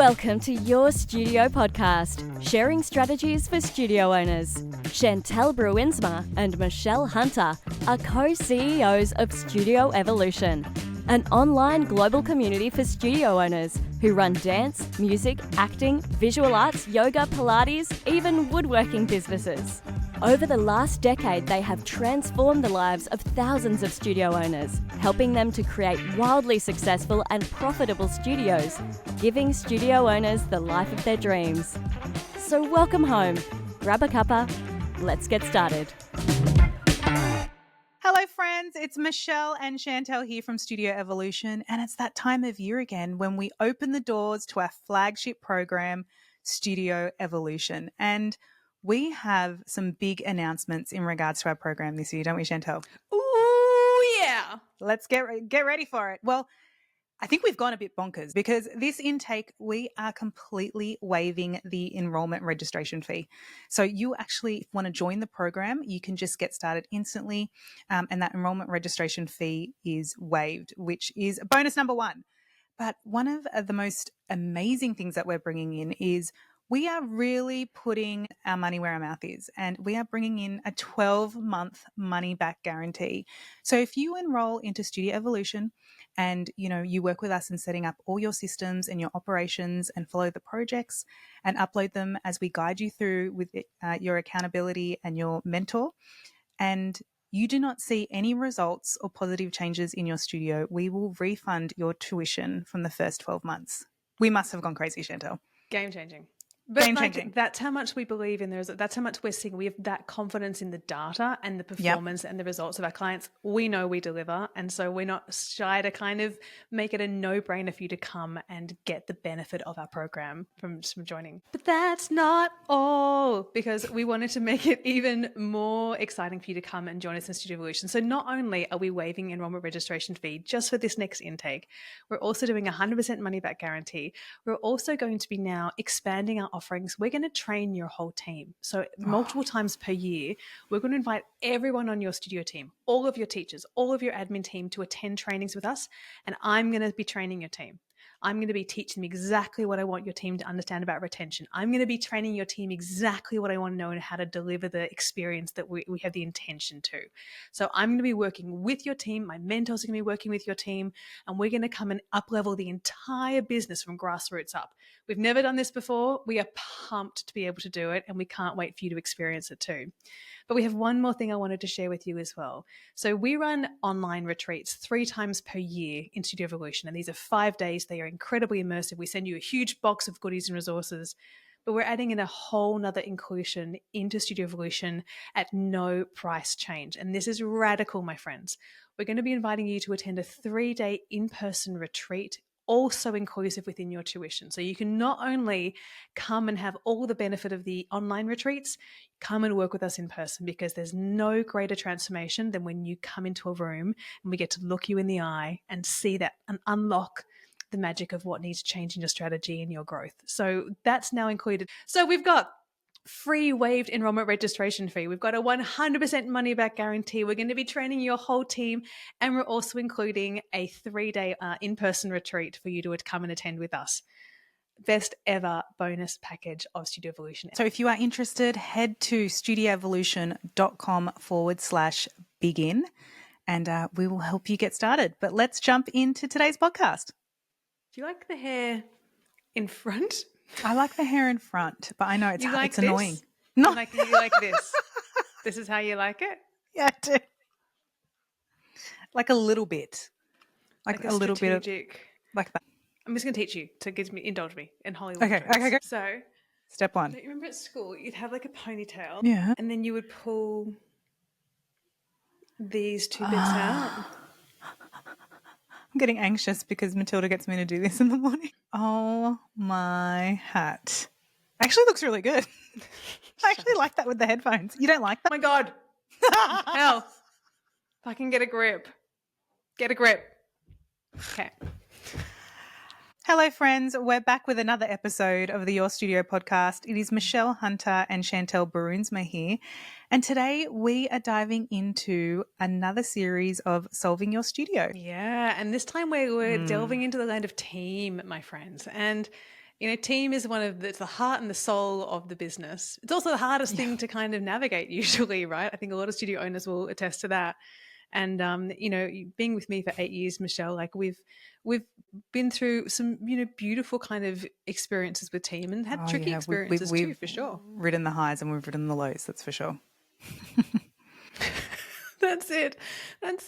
Welcome to Your Studio Podcast, sharing strategies for studio owners. Chantel Bruinsma and Michelle Hunter are co-CEOs of Studio Evolution, an online global community for studio owners who run dance, music, acting, visual arts, yoga, Pilates, even woodworking businesses. Over the last decade, they have transformed the lives of thousands of studio owners, helping them to create wildly successful and profitable studios, giving studio owners the life of their dreams. So welcome home, grab a cuppa, let's get started. Hello friends, it's Michelle and Chantel here from Studio Evolution, and it's that time of year again when we open the doors to our flagship program, Studio Evolution. And we have some big announcements in regards to our program this year, don't we, Chantel? Ooh, yeah. Let's get ready for it. Well, I think we've gone a bit bonkers because this intake, we are completely waiving the enrollment registration fee. So you actually want to join the program, you can just get started instantly, and that enrollment registration fee is waived, which is bonus number one. But one of the most amazing things that we're bringing in is we are really putting our money where our mouth is, and we are bringing in a 12-month money-back guarantee. So if you enroll into Studio Evolution and, you work with us in setting up all your systems and your operations and follow the projects and upload them as we guide you through with your accountability and your mentor, and you do not see any results or positive changes in your studio, we will refund your tuition from the first 12 months. We must have gone crazy, Chantel. Game changing. But that's how much we believe in that's how much we're seeing. We have that confidence in the data and the performance and the results of our clients. We know we deliver. And so we're not shy to kind of make it a no-brainer for you to come and get the benefit of our program from joining. But that's not all, because we wanted to make it even more exciting for you to come and join us in Studio Evolution. So not only are we waiving enrollment registration fee just for this next intake, we're also doing 100% money back guarantee. We're also going to be now expanding our offerings. We're going to train your whole team. So multiple times per year, we're going to invite everyone on your studio team, all of your teachers, all of your admin team to attend trainings with us. And I'm going to be training your team. I'm going to be teaching them exactly what I want your team to understand about retention. I'm going to be training your team exactly what I want to know and how to deliver the experience that we have the intention to. So I'm going to be working with your team. My mentors are going to be working with your team, and we're going to come and up-level the entire business from grassroots up. We've never done this before. We are pumped to be able to do it, and we can't wait for you to experience it too. But we have one more thing I wanted to share with you as well. So we run online retreats 3 times per year in Studio Evolution, and these are 5 days. They are incredibly immersive. We send you a huge box of goodies and resources, but we're adding in a whole nother inclusion into Studio Evolution at no price change. And this is radical, my friends. We're going to be inviting you to attend a 3-day in-person retreat, also inclusive within your tuition. So you can not only come and have all the benefit of the online retreats, come and work with us in person, because there's no greater transformation than when you come into a room and we get to look you in the eye and see that and unlock the magic of what needs to change in your strategy and your growth. So that's now included. So we've got free waived enrollment registration fee. We've got a 100% money back guarantee. We're going to be training your whole team, and we're also including a 3-day in-person retreat for you to come and attend with us. Best ever bonus package of Studio Evolution. So if you are interested, head to studioevolution.com/begin, and we will help you get started. But let's jump into today's podcast. Do you like the hair in front? I like the hair in front, but I know it's annoying. No, you like this. This is how you like it? Yeah, I do. Like a little bit. Like a little bit of like that. I'm just going to teach you to indulge me in Hollywood. Okay, go. So, step 1. Don't you remember at school you'd have like a ponytail? Yeah. And then you would pull these 2 bits out. I'm getting anxious because Matilda gets me to do this in the morning. Oh my hat. Actually looks really good. I actually like that with the headphones. You don't like that? Oh my God. Hell. Fucking get a grip. Get a grip. Okay. Hello, friends. We're back with another episode of the Your Studio podcast. It is Michelle Hunter and Chantel Bruinsma here. And today we are diving into another series of Solving Your Studio. Yeah. And this time we're delving into the land of team, my friends. And team is it's the heart and the soul of the business. It's also the hardest thing to kind of navigate usually, right? I think a lot of studio owners will attest to that. And, being with me for 8 years, Michelle, like we've been through some, beautiful kind of experiences with team and had tricky experiences too, for sure. Ridden the highs and we've ridden the lows, that's for sure. That's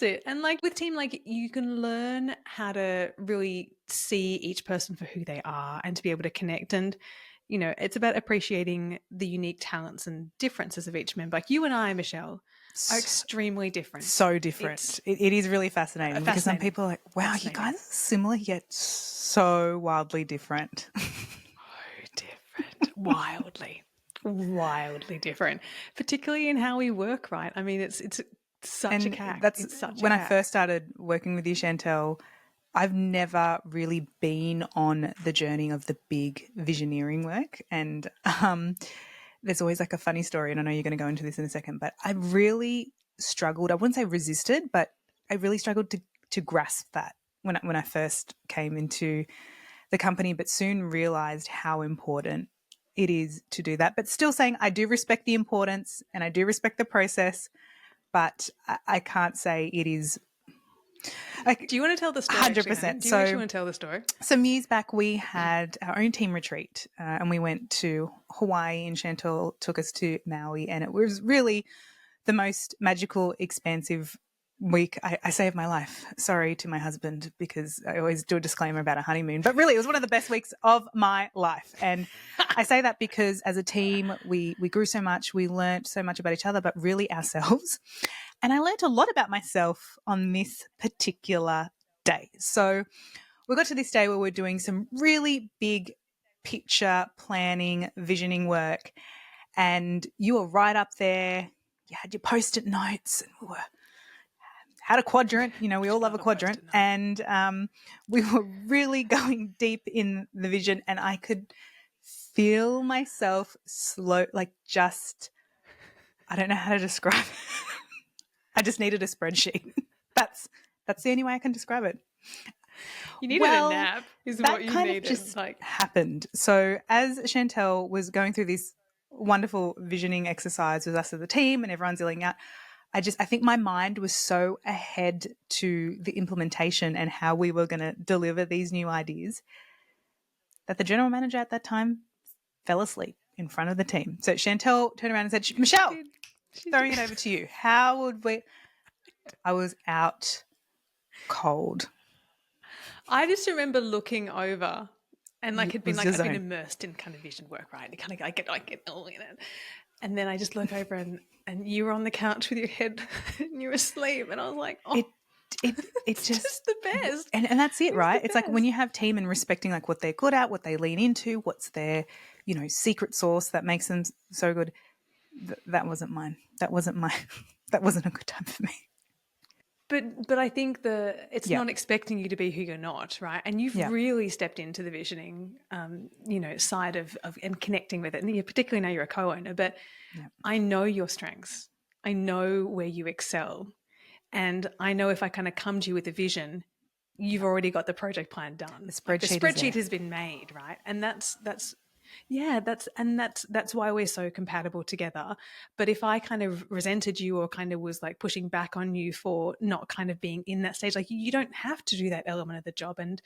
it. And like with team, like you can learn how to really see each person for who they are and to be able to connect. And, it's about appreciating the unique talents and differences of each member. Like you and I, Michelle, are extremely different. So different. It is really fascinating because some people are like, wow, you guys are similar yet so wildly different. So different. Wildly different, particularly in how we work, right? I mean, it's such a cack. When I first started working with you, Chantel, I've never really been on the journey of the big visioneering work. And there's always like a funny story, and I know you're going to go into this in a second, but I really struggled. I wouldn't say resisted, but I really struggled to grasp that when I first came into the company, but soon realized how important it is to do that. But still saying I do respect the importance and I do respect the process, but I can't say it is. Do you want to tell the story? 100%. Do you actually want to tell the story? Some years back, we had our own team retreat and we went to Hawaii, and Chantal took us to Maui, and it was really the most magical, expansive week I say of my life. Sorry to my husband, because I always do a disclaimer about a honeymoon, but really it was one of the best weeks of my life. And I say that because as a team, we grew so much, we learnt so much about each other, but really ourselves. And I learnt a lot about myself on this particular day. So we got to this day where we're doing some really big picture planning, visioning work, and you were right up there. You had your Post-it notes, and we had a quadrant. We all love a quadrant. And we were really going deep in the vision, and I could feel myself I don't know how to describe it. I just needed a spreadsheet. That's the only way I can describe it. You needed a nap is what you needed. That kind of just happened. So as Chantel was going through this wonderful visioning exercise with us as a team and everyone's yelling out, I think my mind was so ahead to the implementation and how we were going to deliver these new ideas that the general manager at that time fell asleep in front of the team. So Chantel turned around and said, Michelle, throwing it over to you. How would we? I was out cold. I just remember looking over and I've been immersed in kind of vision work, right? I get all in it. And then I just look over and you were on the couch with your head and you were asleep, and I was like, oh, it's just the best. And that's it, right? It's like when you have team and respecting like what they're good at, what they lean into, what's their, secret sauce that makes them so good. That wasn't mine. That wasn't a good time for me. But I think it's not expecting you to be who you're not, right? And you've really stepped into the visioning, side of and connecting with it. And particularly now you're a co-owner, but I know your strengths. I know where you excel. And I know if I kind of come to you with a vision, you've already got the project plan done. The spreadsheet has been made, right? And that's why we're so compatible together. But if I kind of resented you or kind of was like pushing back on you for not kind of being in that stage, like you don't have to do that element of the job. And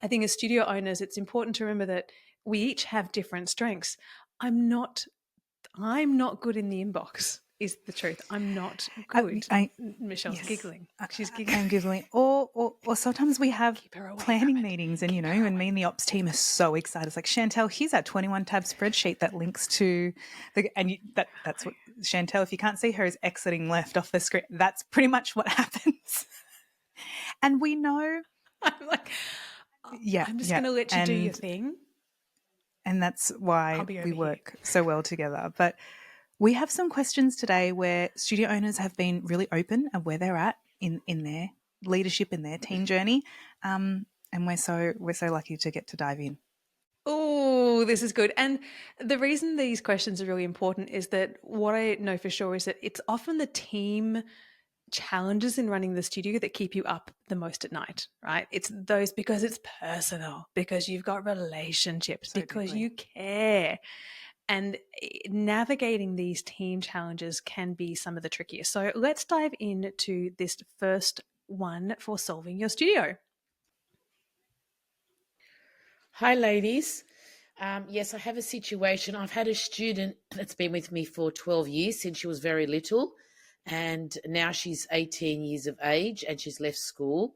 I think as studio owners, it's important to remember that we each have different strengths. I'm not good in the inbox, is the truth. I'm not good. Michelle's giggling. She's giggling. I'm giggling. Or sometimes we have planning meetings and, and me and the ops team are so excited. It's like, Chantel, here's our 21-tab spreadsheet that links to that's what Chantel, if you can't see her, is exiting left off the screen. That's pretty much what happens. And we know. I'm like, I'm just going to let you do your thing. And that's why we work so well together. But we have some questions today where studio owners have been really open of where they're at in their leadership, in their team journey. And we're so lucky to get to dive in. Oh, this is good. And the reason these questions are really important is that what I know for sure is that it's often the team challenges in running the studio that keep you up the most at night, right? It's those because it's personal, because you've got relationships, So because deeply. you care. And navigating these team challenges can be some of the trickiest. So let's dive into this first one for solving your studio. Hi, ladies. Yes, I have a situation. I've had a student that's been with me for 12 years since she was very little, and now she's 18 years of age and she's left school.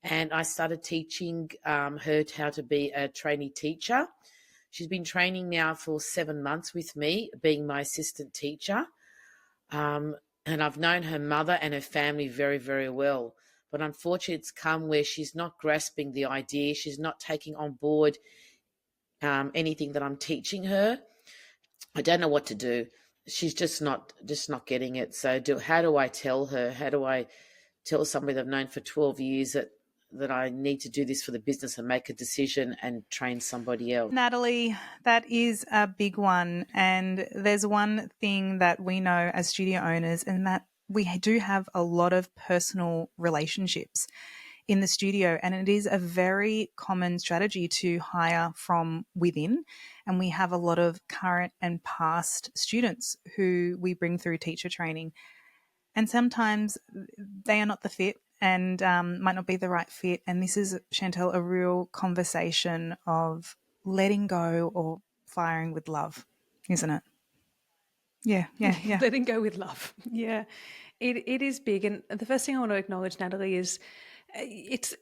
And I started teaching her how to be a trainee teacher. She's been training now for 7 months with me, being my assistant teacher. And I've known her mother and her family very, very well. But unfortunately, it's come where she's not grasping the idea. She's not taking on board anything that I'm teaching her. I don't know what to do. She's just not getting it. So how do I tell her? How do I tell somebody that I've known for 12 years that I need to do this for the business and make a decision and train somebody else? Natalie, that is a big one. And there's one thing that we know as studio owners, and that we do have a lot of personal relationships in the studio. And it is a very common strategy to hire from within. And we have a lot of current and past students who we bring through teacher training. And sometimes they are not the fit and might not be the right fit. And this is, Chantel, a real conversation of letting go or firing with love, isn't it? Yeah. Letting go with love. Yeah, it is big. And the first thing I want to acknowledge, Natalie, is it's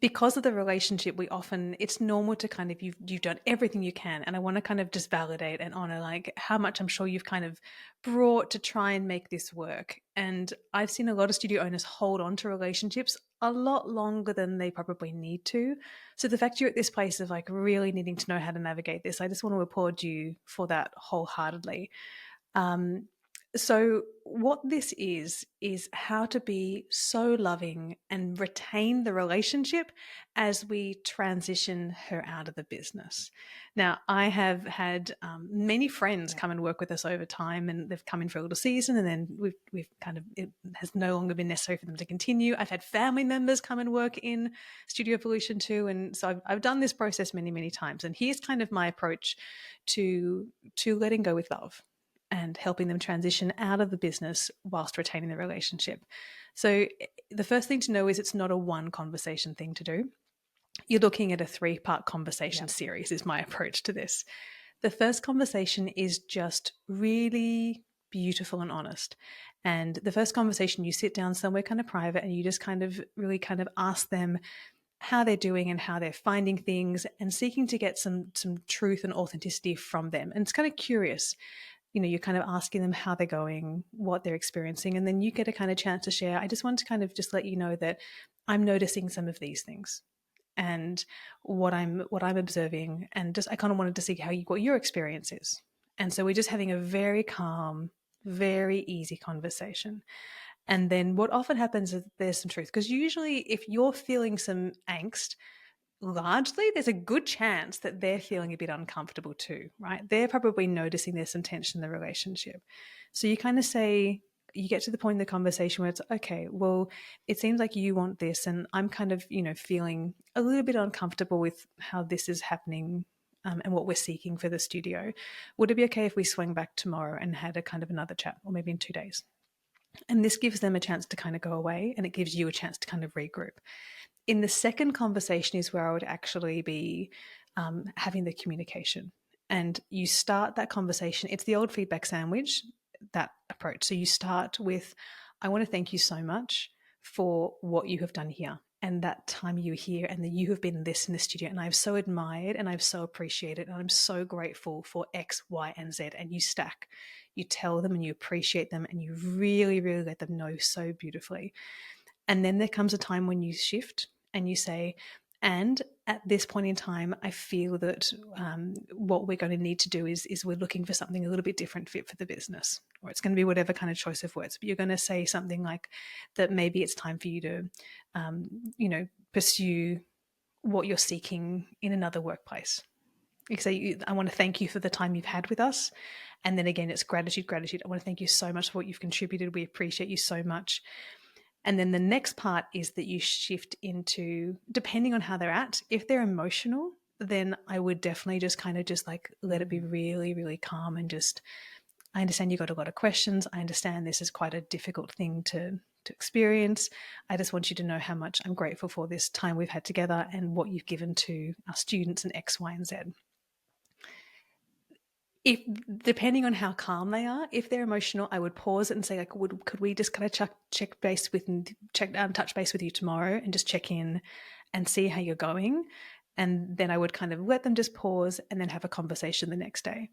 because of the relationship. It's normal to kind of, you've done everything you can. And I want to kind of just validate and honor like how much I'm sure you've kind of brought to try and make this work. And I've seen a lot of studio owners hold on to relationships a lot longer than they probably need to. So the fact you're at this place of like really needing to know how to navigate this, I just want to applaud you for that wholeheartedly. So what this is how to be so loving and retain the relationship as we transition her out of the business. Now, I have had many friends come and work with us over time, and they've come in for a little season, and then we've kind of, it has no longer been necessary for them to continue. I've had family members come and work in Studio Evolution too, and so I've done this process many, many times. And here's kind of my approach to letting go with love and helping them transition out of the business whilst retaining the relationship. So the first thing to know is it's not a one conversation thing to do. You're looking at a 3-part conversation series is my approach to this. The first conversation is just really beautiful and honest. And the first conversation, you sit down somewhere kind of private and you just kind of really kind of ask them how they're doing and how they're finding things and seeking to get some truth and authenticity from them. And it's kind of curious. You know, you're kind of asking them how they're going, what they're experiencing, and then you get a kind of chance to share. I just want to kind of just let you know that I'm noticing some of these things and what I'm observing, and just I kind of wanted to see what your experience is. And so we're just having a very calm, very easy conversation. And then what often happens is there's some truth, because usually if you're feeling some angst, largely there's a good chance that they're feeling a bit uncomfortable too, right? They're probably noticing there's some tension in the relationship. So you kind of say, you get to the point in the conversation where it's, okay, well, it seems like you want this, and I'm kind of, feeling a little bit uncomfortable with how this is happening and what we're seeking for the studio. Would it be okay if we swung back tomorrow and had a kind of another chat, or maybe in 2 days? And this gives them a chance to kind of go away, and it gives you a chance to kind of regroup. In the second conversation is where I would actually be having the communication. And you start that conversation. It's the old feedback sandwich, that approach. So you start with, I want to thank you so much for what you have done here and that time you were here, and that you have been this in the studio. And I've so admired and I've so appreciated, and I'm so grateful for X, Y, and Z. And you stack. You tell them and you appreciate them, and you really, really let them know so beautifully. And then there comes a time when you shift and you say, and at this point in time, I feel that what we're going to need to do is we're looking for something a little bit different fit for the business, or it's going to be whatever kind of choice of words. But you're going to say something like that maybe it's time for you to, pursue what you're seeking in another workplace. You say, I want to thank you for the time you've had with us. And then again, it's gratitude, gratitude. I want to thank you so much for what you've contributed. We appreciate you so much. And then the next part is that you shift into, depending on how they're at, if they're emotional, then I would definitely just kind of just like let it be really, really calm and just, I understand you got a lot of questions. I understand this is quite a difficult thing to experience. I just want you to know how much I'm grateful for this time we've had together and what you've given to our students in X, Y, and Z. If depending on how calm they are, if they're emotional, I would pause it and say, like, could we just kind of touch base with you tomorrow and just check in and see how you're going, and then I would kind of let them just pause and then have a conversation the next day.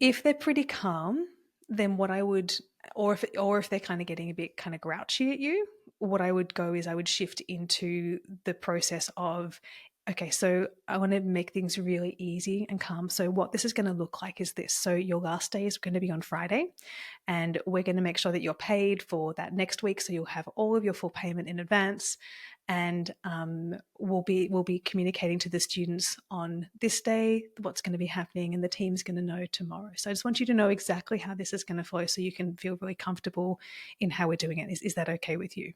If they're pretty calm, then what I would, or if they're kind of getting a bit kind of grouchy at you, what I would go is I would shift into the process of, okay, so I want to make things really easy and calm. So what this is going to look like is this. So your last day is going to be on Friday, and we're going to make sure that you're paid for that next week. So you'll have all of your full payment in advance, and we'll be communicating to the students on this day what's going to be happening, and the team's going to know tomorrow. So I just want you to know exactly how this is going to flow so you can feel really comfortable in how we're doing it. Is that okay with you?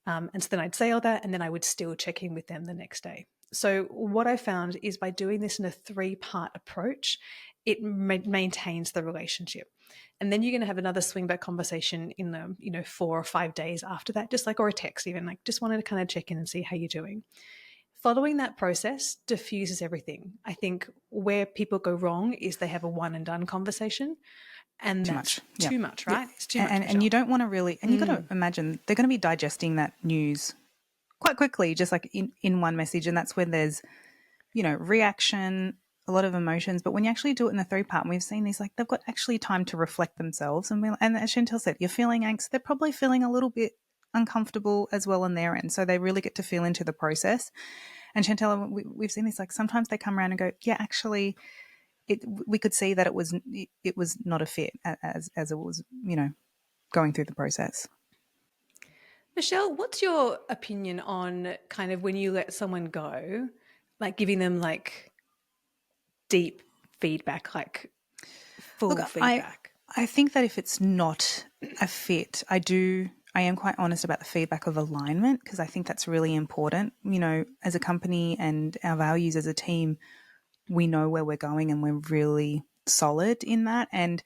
And so then I'd say all that, and then I would still check in with them the next day. So what I found is by doing this in a 3-part approach, it maintains the relationship. And then you're going to have another swing back conversation in the 4 or 5 days after that, just like, or a text even, like, just wanted to kind of check in and see how you're doing. Following that process diffuses everything. I think where people go wrong is they have a one and done conversation. And that's too much, right? Yeah. It's too much. And you don't want to really, and you've got to imagine they're going to be digesting that news quite quickly, just like in one message. And that's when there's, reaction, a lot of emotions. But when you actually do it in the 3-part, and we've seen these, like, they've got actually time to reflect themselves. And as Chantel said, you're feeling angst, they're probably feeling a little bit uncomfortable as well on their end. So they really get to feel into the process. And Chantel, we've seen this, like, sometimes they come around and go, yeah, actually, we could see that it was not a fit as it was, going through the process. Michelle, what's your opinion on kind of when you let someone go, like giving them like deep feedback, like full feedback? I think that if it's not a fit, I am quite honest about the feedback of alignment, because I think that's really important. As a company and our values as a team, we know where we're going and we're really solid in that. And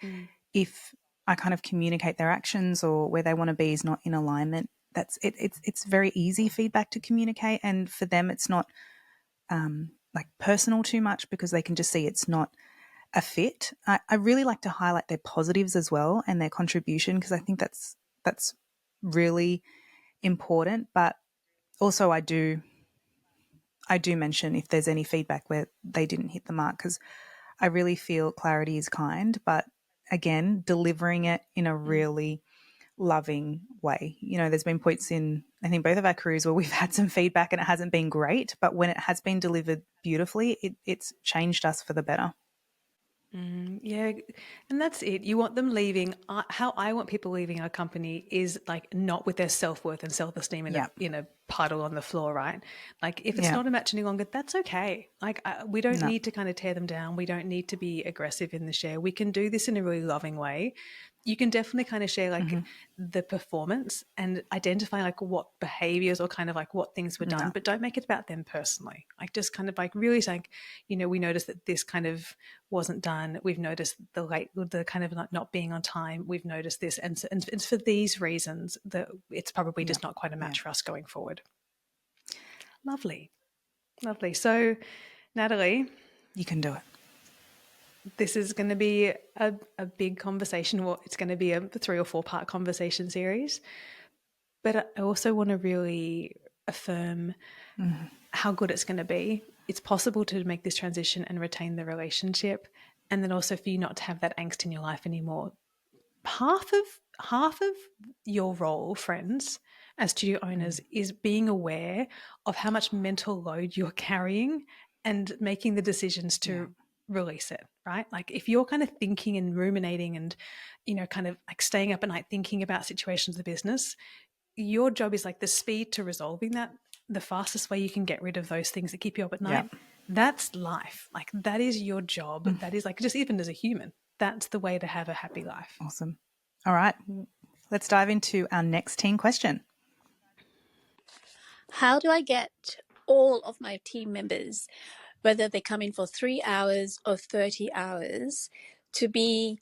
if I kind of communicate their actions or where they want to be is not in alignment, it's very easy feedback to communicate. And for them, it's not like personal too much, because they can just see it's not a fit. I really like to highlight their positives as well and their contribution, because I think that's really important. But also I do mention if there's any feedback where they didn't hit the mark, because I really feel clarity is kind, but again, delivering it in a really loving way. There's been points in, I think, both of our careers where we've had some feedback and it hasn't been great, but when it has been delivered beautifully, it's changed us for the better. Yeah, and that's it. You want them leaving. How I want people leaving our company is like not with their self-worth and self-esteem in a puddle on the floor, right? Like if it's not a match any longer, that's okay. Like we don't need to kind of tear them down. We don't need to be aggressive in the share. We can do this in a really loving way. You can definitely kind of share like the performance and identify like what behaviors or kind of like what things were done, but don't make it about them personally. Like just kind of like really saying, we noticed that this kind of wasn't done. We've noticed the kind of not being on time. We've noticed this. And it's for these reasons that it's probably just not quite a match for us going forward. Lovely. Lovely. So Natalie. You can do it. This is going to be a big conversation. Well, it's going to be a 3 or 4 part conversation series. But I also want to really affirm how good it's going to be. It's possible to make this transition and retain the relationship, and then also for you not to have that angst in your life anymore. Half of your role, friends, as studio owners, is being aware of how much mental load you're carrying and making the decisions to release it, right? Like if you're kind of thinking and ruminating and, kind of like staying up at night thinking about situations of the business, your job is like the speed to resolving that. The fastest way you can get rid of those things that keep you up at night That's life. Like that is your job. That is like just even as a human, that's the way to have a happy life. Awesome. All right. Let's dive into our next teen question. How do I get all of my team members, whether they come in for 3 hours or 30 hours, to be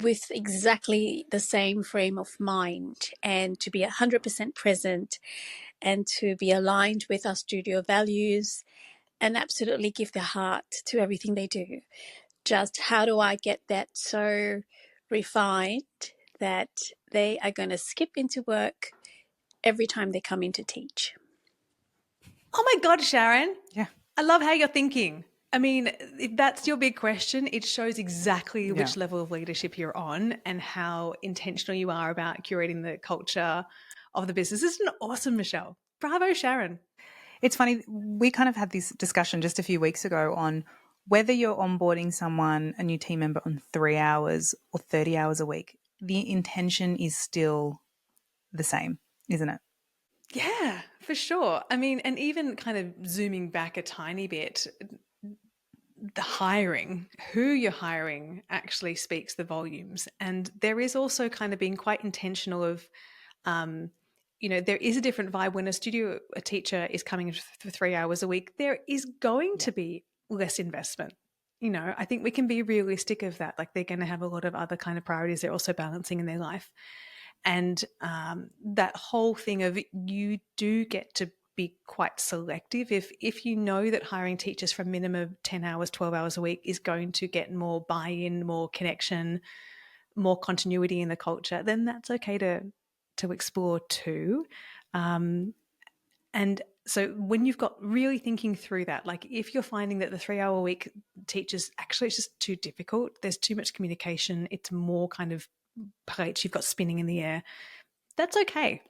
with exactly the same frame of mind and to be 100% present and to be aligned with our studio values and absolutely give their heart to everything they do? Just how do I get that so refined that they are going to skip into work every time they come in to teach? Oh my God, Sharon. Yeah. I love how you're thinking. I mean, if that's your big question, it shows exactly which level of leadership you're on and how intentional you are about curating the culture of the business. This is an awesome, Michelle. Bravo, Sharon. It's funny, we kind of had this discussion just a few weeks ago on whether you're onboarding someone, a new team member, on 3 hours or 30 hours a week. The intention is still the same, isn't it? Yeah, for sure. I mean, and even kind of zooming back a tiny bit, the hiring, who you're hiring actually speaks the volumes. And there is also kind of being quite intentional of, there is a different vibe when a teacher is coming for 3 hours a week. There is going to be less investment. I think we can be realistic of that. Like they're going to have a lot of other kind of priorities they're also balancing in their life. And that whole thing of you do get to be quite selective. If you know that hiring teachers for a minimum of 10 hours, 12 hours a week is going to get more buy-in, more connection, more continuity in the culture, then that's okay to explore too. And so when you've got really thinking through that, like if you're finding that the 3 hour week teachers, actually it's just too difficult, there's too much communication, it's more kind of plates you've got spinning in the air, that's okay.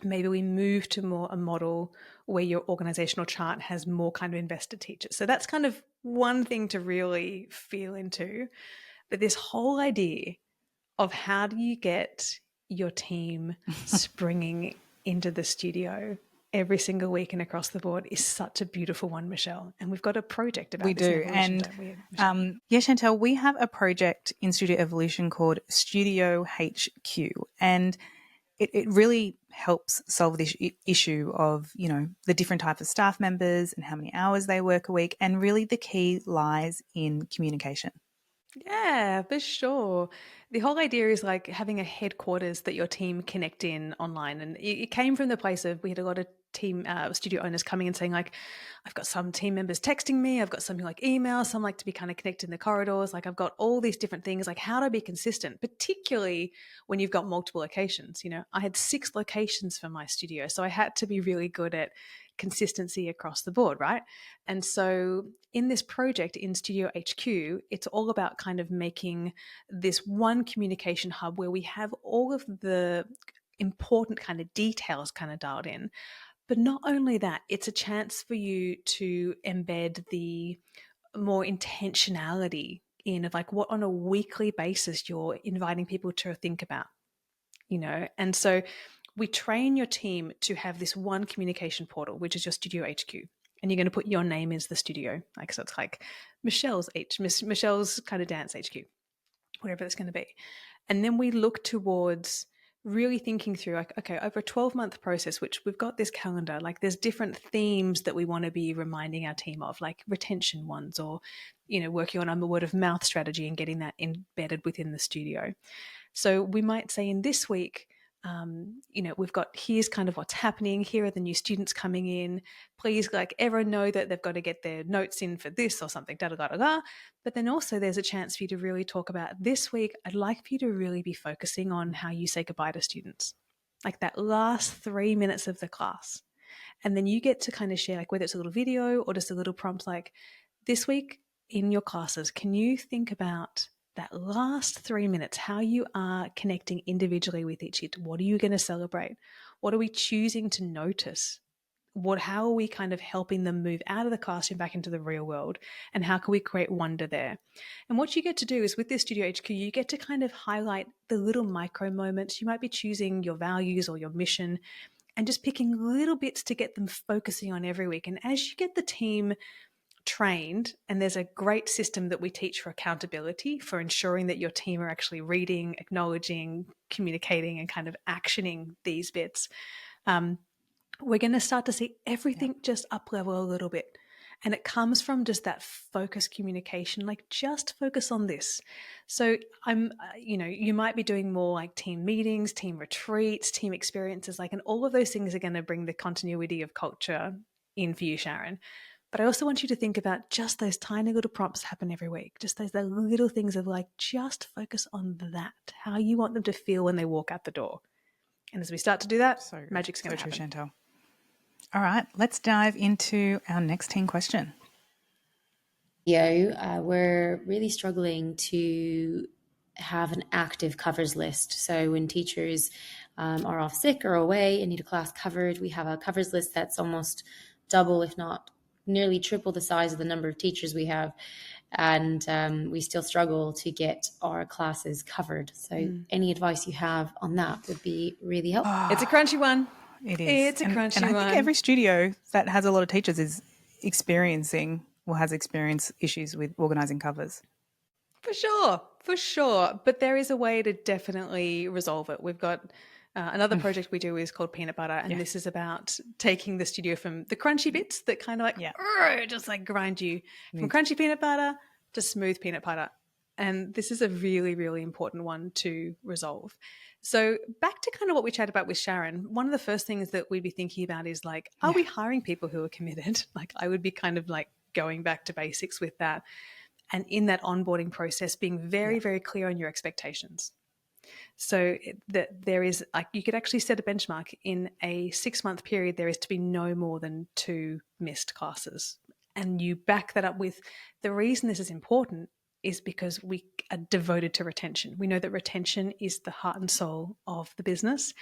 Maybe we move to more a model where your organizational chart has more kind of invested teachers. So that's kind of one thing to really feel into. But this whole idea of how do you get your team springing into the studio every single week and across the board is such a beautiful one, Michelle. And we've got a project about this. We do. And don't we, Chantel, we have a project in Studio Evolution called Studio HQ. And it really helps solve this issue of, the different types of staff members and how many hours they work a week. And really the key lies in communication. Yeah, for sure. The whole idea is like having a headquarters that your team connect in online. And it came from the place of, we had a lot of team studio owners coming and saying like, I've got some team members texting me, I've got some who like email, some like to be kind of connected in the corridors. Like I've got all these different things, like how do I be consistent, particularly when you've got multiple locations? I had 6 locations for my studio. So I had to be really good at consistency across the board, right? And so in this project in Studio HQ, it's all about kind of making this one communication hub where we have all of the important kind of details kind of dialed in. But not only that, it's a chance for you to embed the more intentionality in of like what on a weekly basis you're inviting people to think about, and so we train your team to have this one communication portal, which is your Studio HQ. And you're going to put your name as the studio. Like, so it's like Michelle's kind of dance HQ, whatever that's going to be. And then we look towards really thinking through like, okay, over a 12-month process, which we've got this calendar, like there's different themes that we want to be reminding our team of, like retention ones or, working on a word of mouth strategy and getting that embedded within the studio. So we might say in this week, we've got, here's kind of what's happening. Here are the new students coming in. Please, like, everyone know that they've got to get their notes in for this or something, da da da da da. But then also there's a chance for you to really talk about this week. I'd like for you to really be focusing on how you say goodbye to students, like that last 3 minutes of the class. And then you get to kind of share, like, whether it's a little video or just a little prompt, like, this week in your classes, can you think about that last 3 minutes, how you are connecting individually with each kid? What are you going to celebrate? What are we choosing to notice? How are we kind of helping them move out of the classroom back into the real world? And how can we create wonder there? And what you get to do is with this Studio HQ, you get to kind of highlight the little micro moments. You might be choosing your values or your mission and just picking little bits to get them focusing on every week. And as you get the team trained, and there's a great system that we teach for accountability, for ensuring that your team are actually reading, acknowledging, communicating, and kind of actioning these bits. We're going to start to see everything just up level a little bit. And it comes from just that focused communication, like just focus on this. So you might be doing more like team meetings, team retreats, team experiences, and all of those things are going to bring the continuity of culture in for you, Sharon. But I also want you to think about just those tiny little prompts happen every week. Just those little things of just focus on that, how you want them to feel when they walk out the door. And as we start to do that, magic's going to happen. So true, Chantal. All right, let's dive into our next teen question. We're really struggling to have an active covers list. So when teachers are off sick or away and need a class covered, we have a covers list that's almost double, if not nearly triple the size of the number of teachers we have. And we still struggle to get our classes covered. So any advice you have on that would be really helpful. It's a crunchy one. It is. It's a crunchy one. And I think every studio that has a lot of teachers is experiencing or has experienced issues with organising covers. For sure. But there is a way to definitely resolve it. We've got another project we do is called Peanut Butter, and this is about taking the studio from the crunchy bits that kind of just grind you, from crunchy peanut butter to smooth peanut butter. And this is a really, really important one to resolve. So back to kind of what we chatted about with Sharon, one of the first things that we'd be thinking about is are we hiring people who are committed? I would be kind of going back to basics with that. And in that onboarding process, being very, very clear on your expectations. So that there is, you could actually set a benchmark in a 6-month period, there is to be no more than 2 missed classes. And you back that up with the reason this is important is because we are devoted to retention. We know that retention is the heart and soul of the business,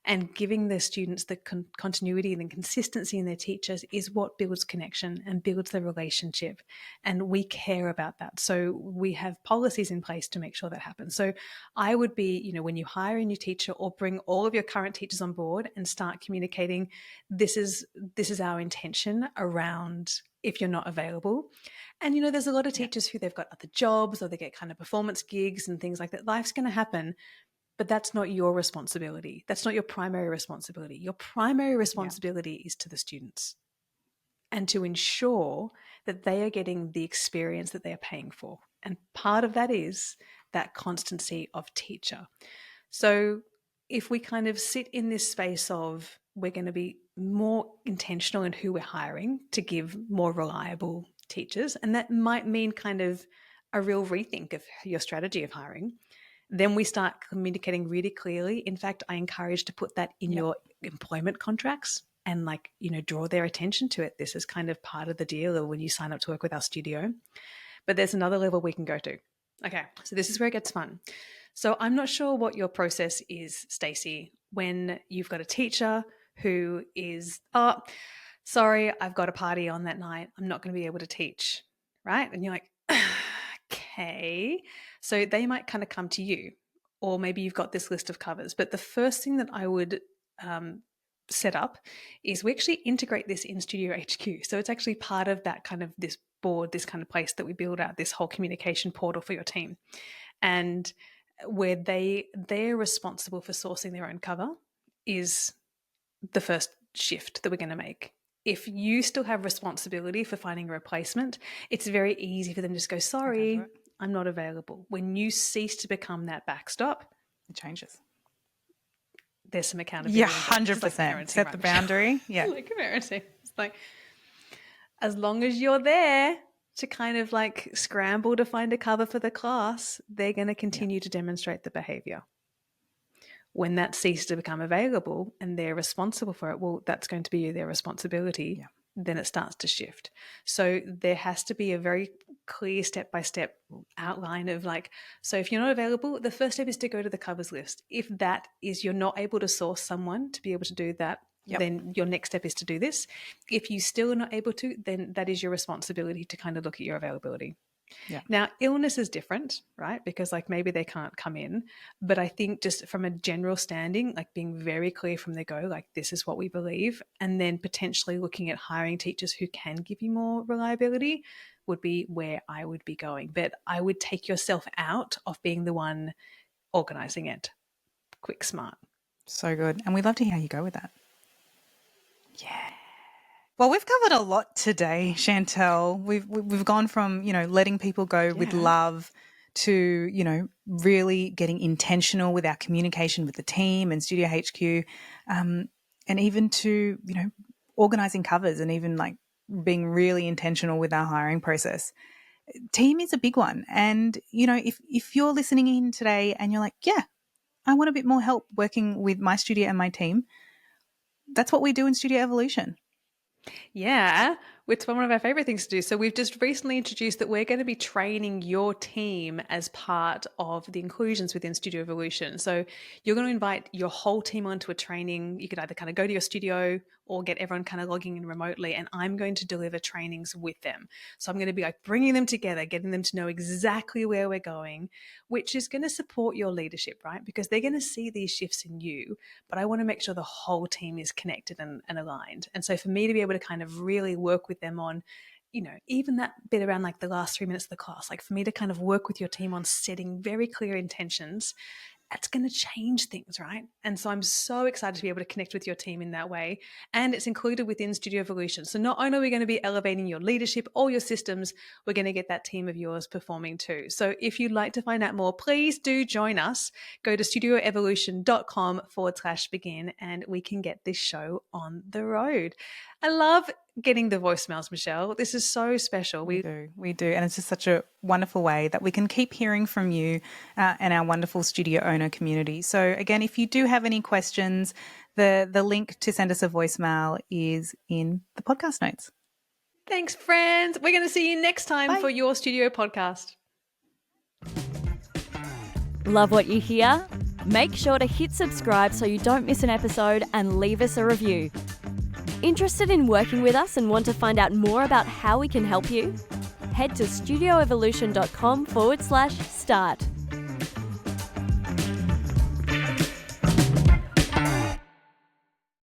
and giving the students the continuity and the consistency in their teachers is what builds connection and builds the relationship. And we care about that. So we have policies in place to make sure that happens. So I would be, when you hire a new teacher or bring all of your current teachers on board and start communicating, this is our intention around if you're not available. And, there's a lot of teachers who they've got other jobs or they get kind of performance gigs and things like that. Life's going to happen, but that's not your responsibility. That's not your primary responsibility. Your primary responsibility is to the students and to ensure that they are getting the experience that they are paying for. And part of that is that constancy of teacher. So if we kind of sit in this space of we're going to be more intentional in who we're hiring to give more reliable teachers, and that might mean kind of a real rethink of your strategy of hiring, then we start communicating really clearly. In fact, I encourage to put that in your employment contracts and draw their attention to it. This is kind of part of the deal of when you sign up to work with our studio. But there's another level we can go to. Okay, so this is where it gets fun. So I'm not sure what your process is, Stacey, when you've got a teacher who is, sorry, I've got a party on that night. I'm not going to be able to teach, right? And you're like, okay. So they might kind of come to you, or maybe you've got this list of covers. But the first thing that I would set up is we actually integrate this in Studio HQ. So it's actually part of that kind of this board, this kind of place that we build out, this whole communication portal for your team. And where they're responsible for sourcing their own cover is the first shift that we're going to make. If you still have responsibility for finding a replacement, it's very easy for them to just go, sorry, I'm not available. When you cease to become that backstop, it changes. There's some accountability. Yeah, 100%. Set the boundary. Yeah. Like parenting. It's as long as you're there to kind of scramble to find a cover for the class, they're going to continue to demonstrate the behavior. When that ceases to become available and they're responsible for it, well, that's going to be their responsibility. Then it starts to shift. So there has to be a very clear step-by-step outline of so if you're not available, the first step is to go to the covers list. If that is you're not able to source someone to be able to do that, then your next step is to do this. If you still are not able to, then that is your responsibility to kind of look at your availability. Yeah. Now, illness is different, right? Because like maybe they can't come in, but I think just from a general standing, like being very clear from the go, like this is what we believe, and then potentially looking at hiring teachers who can give you more reliability would be where I would be going. But I would take yourself out of being the one organizing it. Quick, smart. So good. And we'd love to hear how you go with that. Yeah. Well, we've covered a lot today, Chantel. We've gone from, letting people go with love to, really getting intentional with our communication with the team and Studio HQ, and even to, organizing covers and even like being really intentional with our hiring process. Team is a big one. And, if you're listening in today and you're like, yeah, I want a bit more help working with my studio and my team, that's what we do in Studio Evolution. Yeah, it's one of our favorite things to do. So we've just recently introduced that we're going to be training your team as part of the inclusions within Studio Evolution. So you're going to invite your whole team onto a training. You could either kind of go to your studio or get everyone kind of logging in remotely, and I'm going to deliver trainings with them. So I'm going to be like bringing them together, getting them to know exactly where we're going, which is going to support your leadership, right? Because they're going to see these shifts in you, but I want to make sure the whole team is connected and aligned. And so for me to be able to kind of really work with them on, even that bit around like the last 3 minutes of the class, like for me to kind of work with your team on setting very clear intentions, that's going to change things, right? And so I'm so excited to be able to connect with your team in that way. And it's included within Studio Evolution. So not only are we going to be elevating your leadership or your systems, we're going to get that team of yours performing too. So if you'd like to find out more, please do join us. Go to studioevolution.com/begin and we can get this show on the road. I love getting the voicemails, Michelle. This is so special. We do. And it's just such a wonderful way that we can keep hearing from you and our wonderful studio owner community. So again, if you do have any questions, the link to send us a voicemail is in the podcast notes. Thanks, friends. We're going to see you next time for your studio podcast. Love what you hear? Make sure to hit subscribe so you don't miss an episode and leave us a review. Interested in working with us and want to find out more about how we can help you? Head to studioevolution.com/start.